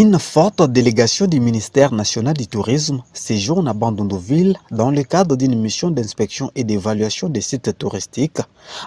Une forte délégation du ministère national du tourisme séjourne à Bandundu-Ville dans le cadre d'une mission d'inspection et d'évaluation des sites touristiques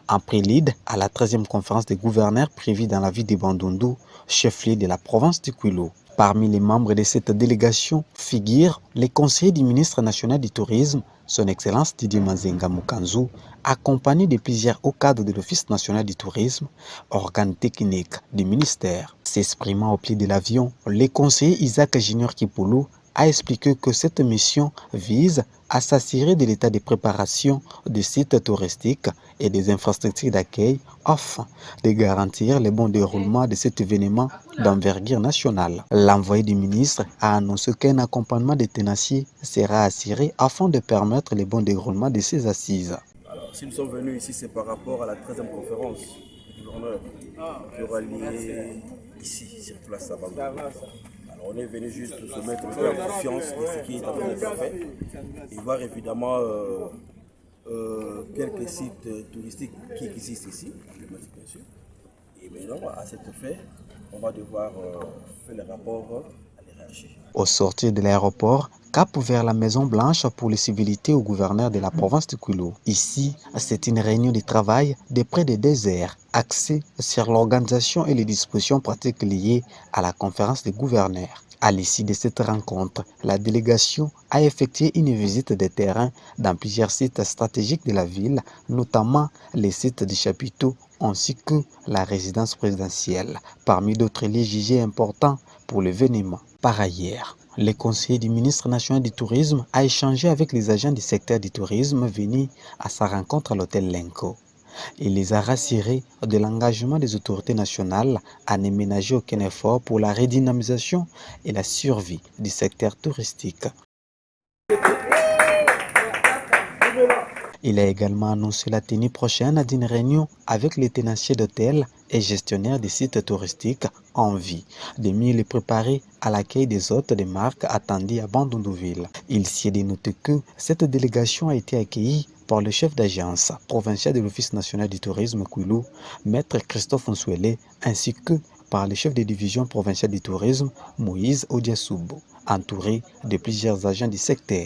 en prélude à la 13e conférence des gouverneurs prévue dans la ville de Bandundu, chef-lieu de la province du Kwilu. Parmi les membres de cette délégation figurent les conseillers du ministre national du tourisme, son Excellence Didier Mazenga Mukanzu, accompagné de plusieurs hauts cadres de l'Office national du tourisme, organe technique du ministère. S'exprimant au pied de l'avion, le conseiller Isaac Junior Kipulu a expliqué que cette mission vise à s'assurer de l'état de préparation des sites touristiques et des infrastructures d'accueil afin de garantir le bon déroulement de cet événement d'envergure nationale. L'envoyé du ministre a annoncé qu'un accompagnement des tenanciers sera assuré afin de permettre le bon déroulement de ces assises. Alors, si nous sommes venus ici, c'est par rapport à la 13e conférence du gouverneur qui aura lieu ici, sur place à Bandundu. Alors, on est venu juste se mettre en confiance de ce qui est en train d'être fait et voir évidemment quelques sites touristiques qui existent ici, bien sûr. Et maintenant, à cet effet, on va devoir faire le rapport à l'hierarchie. Au sortir de l'aéroport, cap vers la Maison Blanche pour les civilités au gouverneur de la province de Kwilu. Ici, c'est une réunion de travail de près de 2 heures, axée sur l'organisation et les dispositions pratiques liées à la conférence des gouverneurs. À l'issue de cette rencontre, la délégation a effectué une visite de terrain dans plusieurs sites stratégiques de la ville, notamment les sites du chapiteau ainsi que la résidence présidentielle, parmi d'autres lieux jugés importants pour l'événement. Par ailleurs, le conseiller du ministre national du tourisme a échangé avec les agents du secteur du tourisme venus à sa rencontre à l'hôtel Lenko. Il les a rassurés de l'engagement des autorités nationales à ne ménager aucun effort pour la redynamisation et la survie du secteur touristique. Il a également annoncé la tenue prochaine d'une réunion avec les tenanciers d'hôtels et gestionnaires des sites touristiques en vue de mieux les préparer à l'accueil des hôtes des marques attendues à Bandundu-Ville. Il s'y est dénoté que cette délégation a été accueillie par le chef d'agence provincial de l'Office national du tourisme Kwilu, Maître Christophe Nswele, ainsi que par le chef de division provinciale du tourisme, Moïse Odiasoubo, entouré de plusieurs agents du secteur.